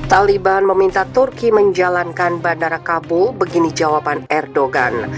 Taliban meminta Turki menjalankan Bandara Kabul, begini jawaban Erdogan.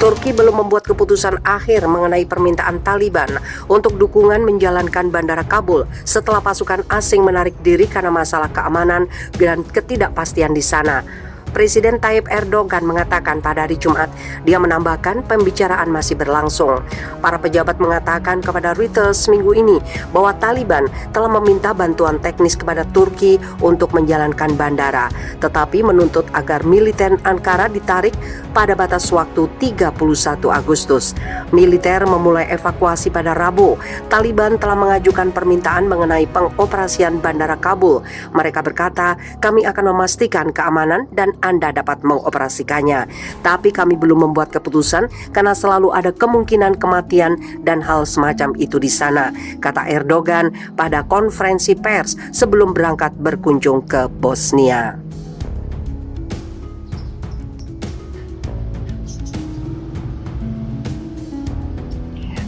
Turki belum membuat keputusan akhir mengenai permintaan Taliban untuk dukungan menjalankan Bandara Kabul setelah pasukan asing menarik diri karena masalah keamanan dan ketidakpastian di sana. Presiden Tayyip Erdogan mengatakan pada hari Jumat, dia menambahkan pembicaraan masih berlangsung. Para pejabat mengatakan kepada Reuters minggu ini bahwa Taliban telah meminta bantuan teknis kepada Turki untuk menjalankan bandara, tetapi menuntut agar militer Ankara ditarik pada batas waktu 31 Agustus. Militer memulai evakuasi pada Rabu. Taliban telah mengajukan permintaan mengenai pengoperasian Bandara Kabul. Mereka berkata, kami akan memastikan keamanan dan Anda dapat mengoperasikannya. Tapi kami belum membuat keputusan karena selalu ada kemungkinan kematian dan hal semacam itu di sana, kata Erdogan pada konferensi pers sebelum berangkat berkunjung ke Bosnia.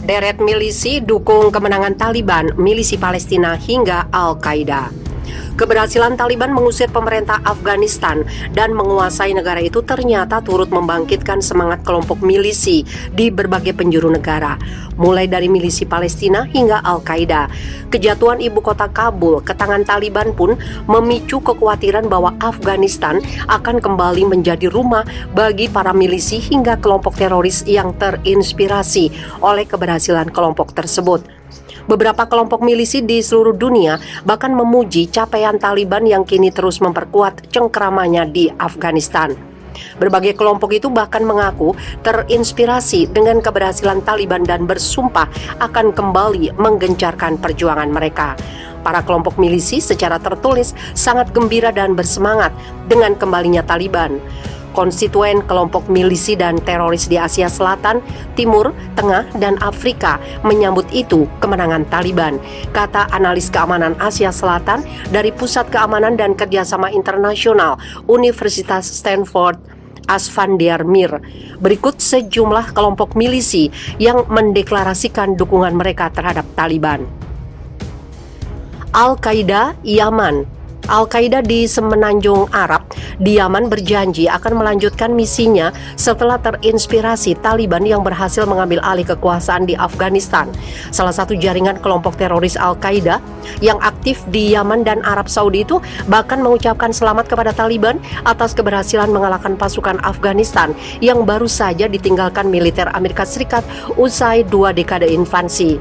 Deret milisi dukung kemenangan Taliban, milisi Palestina hingga Al-Qaeda. Keberhasilan Taliban mengusir pemerintah Afghanistan dan menguasai negara itu ternyata turut membangkitkan semangat kelompok milisi di berbagai penjuru negara, mulai dari milisi Palestina hingga Al-Qaeda. Kejatuhan ibu kota Kabul ke tangan Taliban pun memicu kekhawatiran bahwa Afghanistan akan kembali menjadi rumah bagi para milisi hingga kelompok teroris yang terinspirasi oleh keberhasilan kelompok tersebut. Beberapa kelompok milisi di seluruh dunia bahkan memuji capaian Taliban yang kini terus memperkuat cengkeramannya di Afghanistan. Berbagai kelompok itu bahkan mengaku terinspirasi dengan keberhasilan Taliban dan bersumpah akan kembali menggencarkan perjuangan mereka. Para kelompok milisi secara tertulis sangat gembira dan bersemangat dengan kembalinya Taliban. Konstituen kelompok milisi dan teroris di Asia Selatan, Timur, Tengah, dan Afrika menyambut itu kemenangan Taliban, kata analis keamanan Asia Selatan dari Pusat Keamanan dan Kerjasama Internasional Universitas Stanford, Asfandiar Mir. Berikut sejumlah kelompok milisi yang mendeklarasikan dukungan mereka terhadap Taliban. Al-Qaeda, Yaman. Al-Qaeda di Semenanjung Arab di Yaman berjanji akan melanjutkan misinya setelah terinspirasi Taliban yang berhasil mengambil alih kekuasaan di Afghanistan. Salah satu jaringan kelompok teroris Al-Qaeda yang aktif di Yaman dan Arab Saudi itu bahkan mengucapkan selamat kepada Taliban atas keberhasilan mengalahkan pasukan Afghanistan yang baru saja ditinggalkan militer Amerika Serikat usai 2 dekade invasi.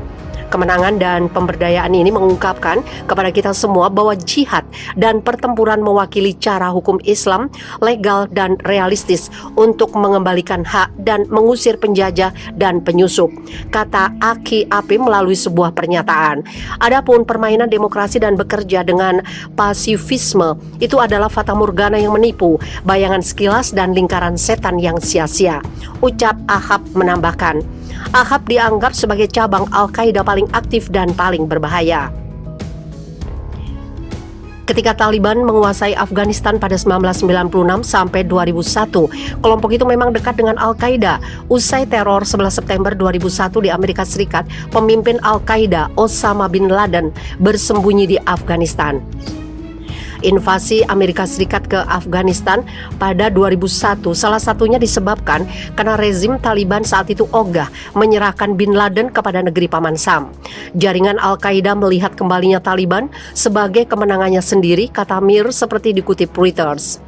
Kemenangan dan pemberdayaan ini mengungkapkan kepada kita semua bahwa jihad dan pertempuran mewakili cara hukum Islam legal dan realistis untuk mengembalikan hak dan mengusir penjajah dan penyusup, kata Aki Apim melalui sebuah pernyataan. Adapun permainan demokrasi dan bekerja dengan pasifisme itu adalah fata morgana yang menipu, bayangan sekilas dan lingkaran setan yang sia-sia, ucap Ahab menambahkan. Ahab dianggap sebagai cabang Al-Qaeda paling aktif dan paling berbahaya. Ketika Taliban menguasai Afghanistan pada 1996 sampai 2001, kelompok itu memang dekat dengan Al-Qaeda. Usai teror 11 September 2001 di Amerika Serikat, pemimpin Al-Qaeda Osama bin Laden bersembunyi di Afghanistan. Invasi Amerika Serikat ke Afghanistan pada 2001 salah satunya disebabkan karena rezim Taliban saat itu ogah menyerahkan bin Laden kepada negeri Paman Sam. Jaringan Al-Qaeda melihat kembalinya Taliban sebagai kemenangannya sendiri, kata Mir seperti dikutip Reuters.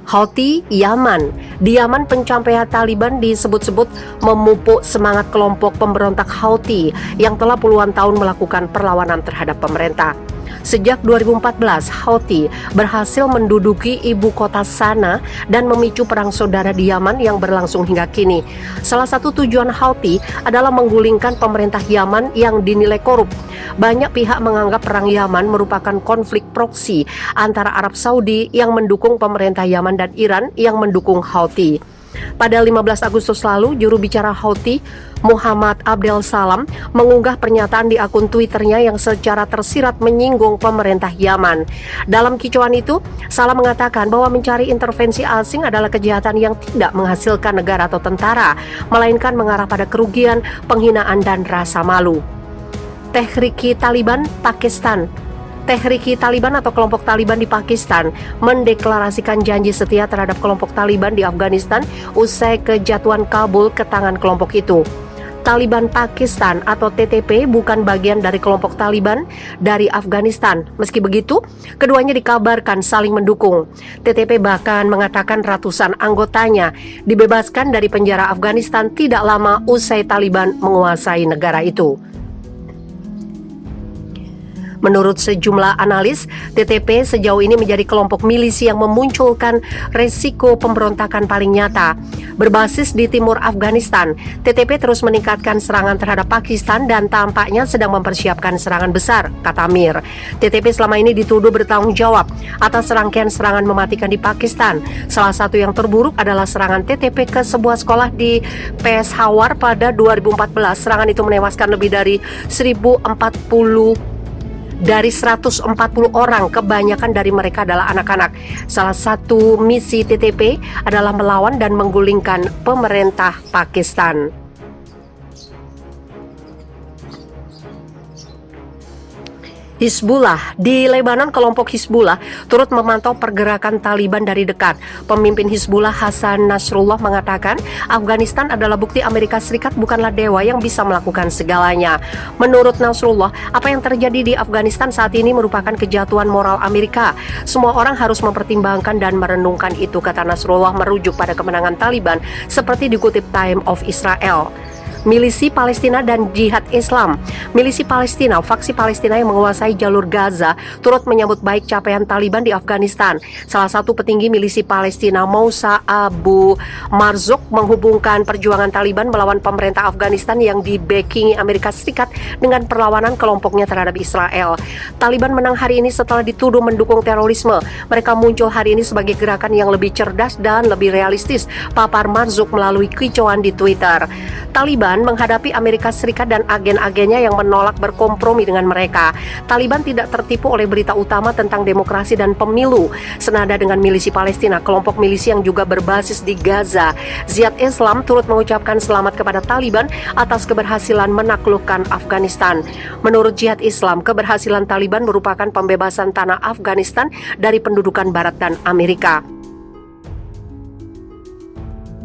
Houthi, Yaman. Di Yaman, pencapaian Taliban disebut-sebut memupuk semangat kelompok pemberontak Houthi yang telah puluhan tahun melakukan perlawanan terhadap pemerintah. Sejak 2014, Houthi berhasil menduduki ibu kota Sanaa dan memicu perang saudara di Yaman yang berlangsung hingga kini. Salah satu tujuan Houthi adalah menggulingkan pemerintah Yaman yang dinilai korup. Banyak pihak menganggap perang Yaman merupakan konflik proksi antara Arab Saudi yang mendukung pemerintah Yaman dan Iran yang mendukung Houthi. Pada 15 Agustus lalu, juru bicara Houthi, Muhammad Abdel Salam, mengunggah pernyataan di akun Twitternya yang secara tersirat menyinggung pemerintah Yaman. Dalam kicauan itu, Salam mengatakan bahwa mencari intervensi asing adalah kejahatan yang tidak menghasilkan negara atau tentara, melainkan mengarah pada kerugian, penghinaan, dan rasa malu. Tehrik-i Taliban Pakistan. Tehrik-i Taliban atau kelompok Taliban di Pakistan mendeklarasikan janji setia terhadap kelompok Taliban di Afghanistan usai kejatuhan Kabul ke tangan kelompok itu. Taliban Pakistan atau TTP bukan bagian dari kelompok Taliban dari Afghanistan. Meski begitu, keduanya dikabarkan saling mendukung. TTP bahkan mengatakan ratusan anggotanya dibebaskan dari penjara Afghanistan tidak lama usai Taliban menguasai negara itu. Menurut sejumlah analis, TTP sejauh ini menjadi kelompok milisi yang memunculkan resiko pemberontakan paling nyata. Berbasis di timur Afghanistan, TTP terus meningkatkan serangan terhadap Pakistan dan tampaknya sedang mempersiapkan serangan besar, kata Mir. TTP selama ini dituduh bertanggung jawab atas rangkaian serangan mematikan di Pakistan. Salah satu yang terburuk adalah serangan TTP ke sebuah sekolah di Peshawar pada 2014. Serangan itu menewaskan lebih dari 140 orang, kebanyakan dari mereka adalah anak-anak. Salah satu misi TTP adalah melawan dan menggulingkan pemerintah Pakistan. Hizbullah. Di Lebanon, kelompok Hizbullah turut memantau pergerakan Taliban dari dekat. Pemimpin Hizbullah Hasan Nasrullah mengatakan Afghanistan adalah bukti Amerika Serikat bukanlah dewa yang bisa melakukan segalanya. Menurut Nasrullah, apa yang terjadi di Afghanistan saat ini merupakan kejatuhan moral Amerika. Semua orang harus mempertimbangkan dan merenungkan itu, kata Nasrullah merujuk pada kemenangan Taliban seperti dikutip Time of Israel. Milisi Palestina dan Jihad Islam. Milisi Palestina, faksi Palestina yang menguasai jalur Gaza, turut menyambut baik capaian Taliban di Afghanistan. Salah satu petinggi milisi Palestina, Mousa Abu Marzouk, menghubungkan perjuangan Taliban melawan pemerintah Afghanistan yang dibackingi Amerika Serikat dengan perlawanan kelompoknya terhadap Israel. Taliban menang hari ini setelah dituduh mendukung terorisme. Mereka muncul hari ini sebagai gerakan yang lebih cerdas dan lebih realistis, papar Marzouk melalui kicauan di Twitter. Taliban menghadapi Amerika Serikat dan agen-agennya yang menolak berkompromi dengan mereka. Taliban tidak tertipu oleh berita utama tentang demokrasi dan pemilu. Senada dengan milisi Palestina, kelompok milisi yang juga berbasis di Gaza, Jihad Islam turut mengucapkan selamat kepada Taliban atas keberhasilan menaklukkan Afghanistan. Menurut Jihad Islam, keberhasilan Taliban merupakan pembebasan tanah Afghanistan dari pendudukan Barat dan Amerika.